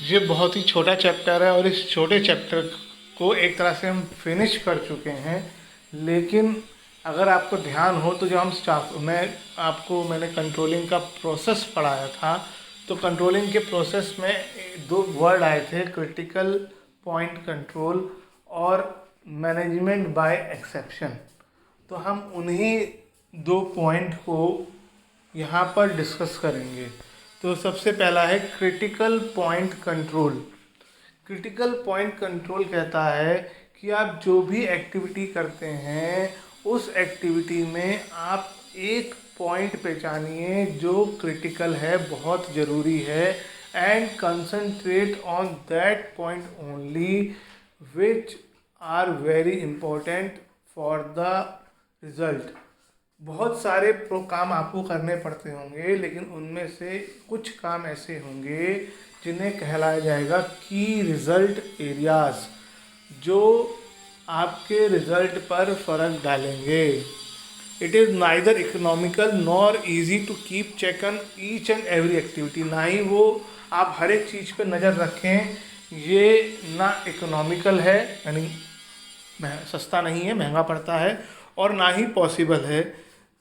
ये बहुत ही छोटा चैप्टर है और इस छोटे चैप्टर को एक तरह से हम फिनिश कर चुके हैं। लेकिन अगर आपको ध्यान हो तो जब हम स्टार्ट मैंने कंट्रोलिंग का प्रोसेस पढ़ाया था, तो कंट्रोलिंग के प्रोसेस में दो वर्ड आए थे, क्रिटिकल पॉइंट कंट्रोल और मैनेजमेंट बाय एक्सेप्शन। तो हम उन्हीं दो पॉइंट को यहाँ पर डिस्कस करेंगे। तो सबसे पहला है critical point control. Critical point control कहता है कि आप जो भी एक्टिविटी करते हैं उस एक्टिविटी में आप एक पॉइंट पहचानिए जो क्रिटिकल है, बहुत ज़रूरी है, and concentrate on that point only which are very important for the result. बहुत सारे काम आपको करने पड़ते होंगे, लेकिन उनमें से कुछ काम ऐसे होंगे जिन्हें कहलाया जाएगा की रिज़ल्ट एरियाज, जो आपके रिज़ल्ट पर फ़र्क डालेंगे। It is neither economical nor easy to keep check on each and every activity. ना ही वो आप हर एक चीज़ पर नज़र रखें, ये ना इकोनॉमिकल है, यानी सस्ता नहीं है, महंगा पड़ता है, और ना ही पॉसिबल है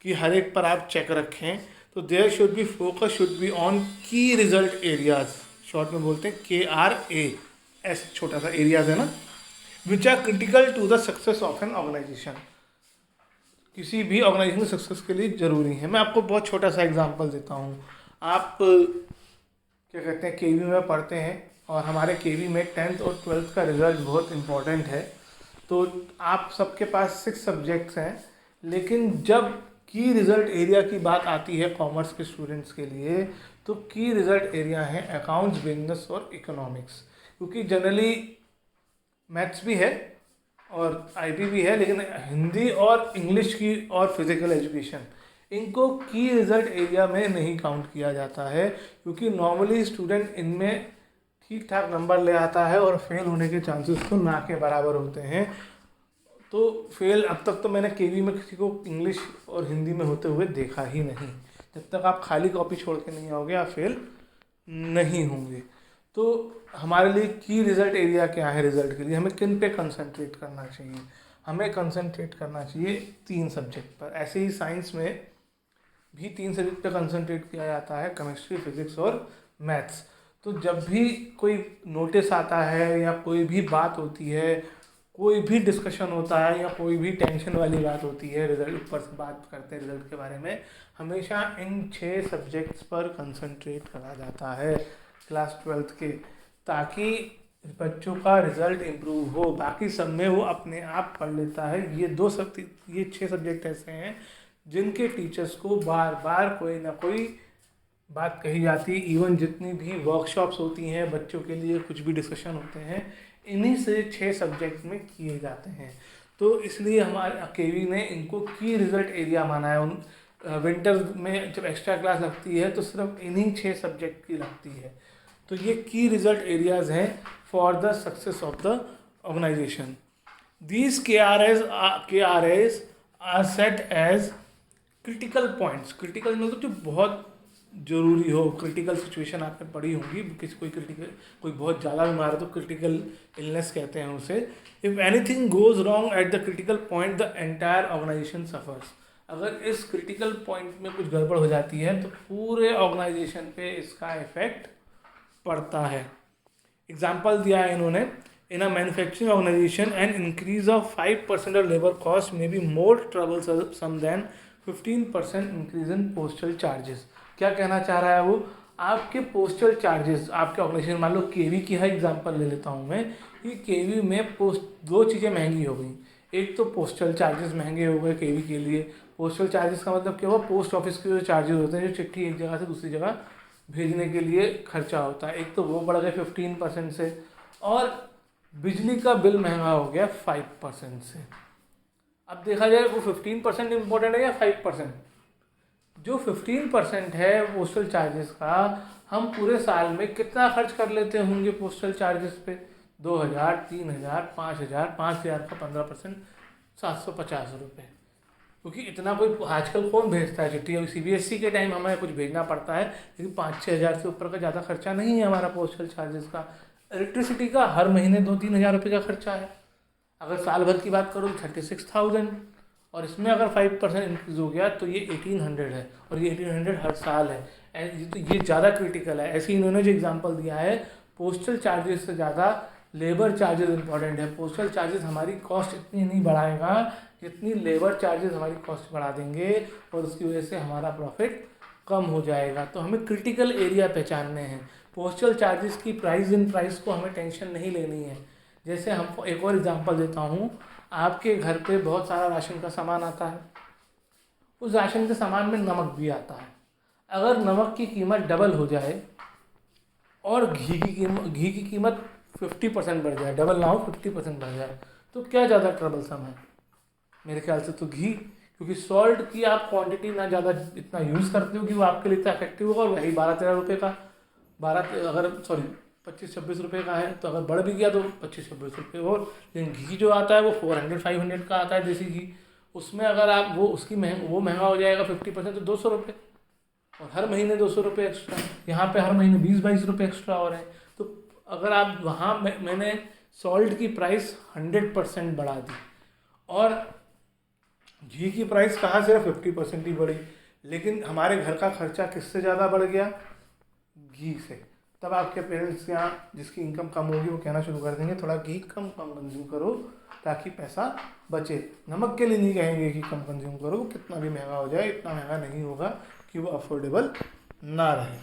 कि हर एक पर आप चेक रखें। तो there should be focus should be on key result areas, short में बोलते हैं KRA, छोटा सा एरियाज है ना, which are critical to the success of an organisation. किसी भी ऑर्गेनाइजेशन सक्सेस के लिए ज़रूरी है। मैं आपको बहुत छोटा सा एग्जांपल देता हूँ। आप क्या कहते हैं, केवी में पढ़ते हैं, और हमारे केवी में 10th और 12th का रिज़ल्ट बहुत इम्पोर्टेंट है। तो आप सबके पास 6 सब्जेक्ट्स हैं, लेकिन जब की रिज़ल्ट एरिया की बात आती है कॉमर्स के स्टूडेंट्स के लिए, तो की रिज़ल्ट एरिया है अकाउंट्स, बिजनेस और इकोनॉमिक्स। क्योंकि जनरली मैथ्स भी है और आईटी भी है, लेकिन हिंदी और इंग्लिश की और फिज़िकल एजुकेशन, इनको की रिज़ल्ट एरिया में नहीं काउंट किया जाता है, क्योंकि नॉर्मली स्टूडेंट इनमें ठीक ठाक नंबर ले आता है और फेल होने के चांसेस तो ना के बराबर होते हैं। तो फेल अब तक तो मैंने केवी में किसी को इंग्लिश और हिंदी में होते हुए देखा ही नहीं। जब तक आप खाली कॉपी छोड़ के नहीं आओगे, आप फेल नहीं होंगे। तो हमारे लिए की रिज़ल्ट एरिया क्या है? रिज़ल्ट के लिए हमें किन पे कंसंट्रेट करना चाहिए? हमें कंसंट्रेट करना चाहिए 3 सब्जेक्ट पर। ऐसे ही साइंस में भी 3 सब्जेक्ट पर कंसंट्रेट किया जाता है, केमिस्ट्री, फिजिक्स और मैथ्स। तो जब भी कोई नोटिस आता है या कोई भी बात होती है, कोई भी डिस्कशन होता है, या कोई भी टेंशन वाली बात होती है, रिजल्ट ऊपर से बात करते हैं रिजल्ट के बारे में, हमेशा इन 6 सब्जेक्ट्स पर कंसंट्रेट करा जाता है क्लास 12th के, ताकि बच्चों का रिजल्ट इम्प्रूव हो। बाकी सब में वो अपने आप पढ़ लेता है। ये 6 सब्जेक्ट ऐसे हैं जिनके टीचर्स को बार बार कोई ना कोई बात कही जाती है। इवन जितनी भी वर्कशॉप्स होती हैं बच्चों के लिए, कुछ भी डिस्कशन होते हैं, इन्हीं से 6 सब्जेक्ट में किए जाते हैं। तो इसलिए हमारे केवी ने इनको की रिज़ल्ट एरिया माना है। उन विंटर में जब एक्स्ट्रा क्लास लगती है तो सिर्फ इन्हीं 6 सब्जेक्ट की लगती है। तो ये की रिज़ल्ट एरियाज़ हैं for the success of the organisation. These KRAs are set as critical points. Critical मतलब जो बहुत ज़रूरी हो, क्रिटिकल सिचुएशन आपने पढ़ी होंगी, किसी कोई बहुत ज़्यादा बीमार है तो क्रिटिकल इलनेस कहते हैं उसे। If anything goes wrong at the critical point the entire organisation suffers. अगर इस क्रिटिकल पॉइंट में कुछ गड़बड़ हो जाती है तो पूरे ऑर्गेनाइजेशन पे इसका इफेक्ट पड़ता है। एग्जाम्पल दिया है इन्होंने, in a manufacturing organization an increase of 5% of labour cost may be more troublesome than 15% increase in postal charges. क्या कहना चाह रहा है वो? आपके पोस्टल चार्जेस, आपके ऑर्गेनाइजेशन, मान लो केवी की है एग्जांपल ले लेता हूँ मैं, कि केवी में दो चीज़ें महंगी हो गई। एक तो पोस्टल चार्जेस महंगे हो गए केवी के लिए। पोस्टल चार्जेस का मतलब क्या हुआ? पोस्ट ऑफिस के जो चार्जेस होते हैं, जो चिट्ठी एक जगह से दूसरी जगह भेजने के लिए खर्चा होता है, एक तो वो बढ़ गए 15% से, और बिजली का बिल महंगा हो गया 5% से। अब देखा जाए वो 15% इम्पोर्टेंट है या 5%? जो 15% है पोस्टल चार्जेस का, हम पूरे साल में कितना खर्च कर लेते होंगे पोस्टल चार्जेस पे? 2000, 3000, 5000, 5000 का 15%, 750 रुपये। क्योंकि इतना कोई आजकल कौन भेजता है चिट्ठी। अभी सीबीएसई के टाइम हमें कुछ भेजना पड़ता है, लेकिन 5-6 हज़ार से ऊपर का ज़्यादा खर्चा नहीं है हमारा पोस्टल चार्जेस का। इलेक्ट्रिसिटी का हर महीने 2-3 हज़ार रुपये का खर्चा है। अगर साल भर की बात करो तो 36,000, और इसमें अगर 5% इंक्रीज हो गया तो ये 1800 है, और ये 1800 हर साल है। तो ये ज़्यादा क्रिटिकल है। ऐसे इन्होंने जो एग्जांपल दिया है, पोस्टल चार्जेस से ज़्यादा लेबर चार्जेस इंपॉर्टेंट है। पोस्टल चार्जेस हमारी कॉस्ट इतनी नहीं बढ़ाएगा जितनी लेबर चार्जेस हमारी कॉस्ट बढ़ा देंगे, और उसकी वजह से हमारा प्रॉफिट कम हो जाएगा। तो हमें क्रिटिकल एरिया पहचानने हैं। पोस्टल चार्जेस की प्राइस को हमें टेंशन नहीं लेनी है। जैसे हम एक और एग्जांपल देता हूँ, आपके घर पे बहुत सारा राशन का सामान आता है, उस राशन के सामान में नमक भी आता है। अगर नमक की कीमत डबल हो जाए और घी की कीमत 50% बढ़ जाए, डबल ना हो 50% बढ़ जाए, तो क्या ज़्यादा ट्रबलसम है? मेरे ख्याल से तो घी, क्योंकि सॉल्ट की आप क्वांटिटी ना ज़्यादा इतना यूज़ करते हो कि वो आपके लिए इतना इफेक्टिव होगा, और वही 12-13 रुपये का 25-26 रुपये का है, तो अगर बढ़ भी गया तो 25-26 रुपये और। लेकिन घी जो आता है वो 400-500 का आता है, देसी घी। उसमें अगर आप वो महंगा हो जाएगा 50%, तो 200 रुपये, और हर महीने 200 रुपये एक्स्ट्रा। यहाँ पे हर महीने 20-22 रुपये एक्स्ट्रा हो रहे हैं। तो अगर आप वहाँ मैंने सॉल्ट की प्राइस 100% बढ़ा दी, और घी की प्राइस कहाँ सिर्फ 50% ही बढ़ी, लेकिन हमारे घर का खर्चा किससे ज़्यादा बढ़ गया? घी से। तब आपके पेरेंट्स यहाँ जिसकी इनकम कम होगी वो कहना शुरू कर देंगे थोड़ा घी कम कंज्यूम करो ताकि पैसा बचे। नमक के लिए नहीं कहेंगे कि कम कंज्यूम करो, कितना भी महंगा हो जाए इतना महंगा नहीं होगा कि वो अफोर्डेबल ना रहे।